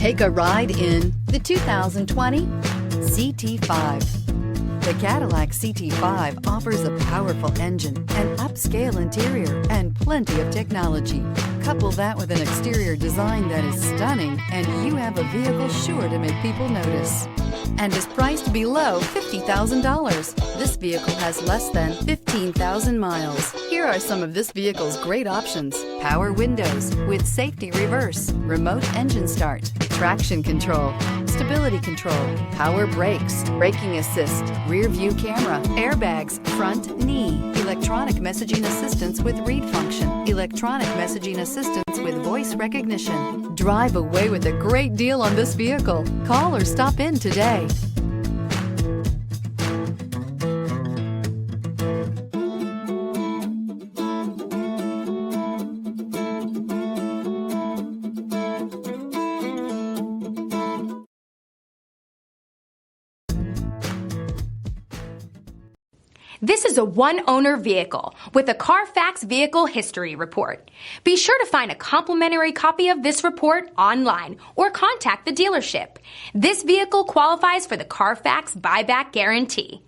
Take a ride in the 2020 CT5. The Cadillac CT5 offers a powerful engine, an upscale interior, and plenty of technology. Couple that with an exterior design that is stunning, and you have a vehicle sure to make people notice. And is priced below $50,000. This vehicle has less than 15,000 miles. Here are some of this vehicle's great options: power windows with safety reverse, remote engine start, traction control, stability control, power brakes, braking assist, rear view camera, airbags, front knee, electronic messaging assistance with read function, electronic messaging assistance with voice recognition. Drive away with a great deal on this vehicle. Call or stop in today. This is a one-owner vehicle with a Carfax Vehicle History Report. Be sure to find a complimentary copy of this report online or contact the dealership. This vehicle qualifies for the Carfax Buyback Guarantee.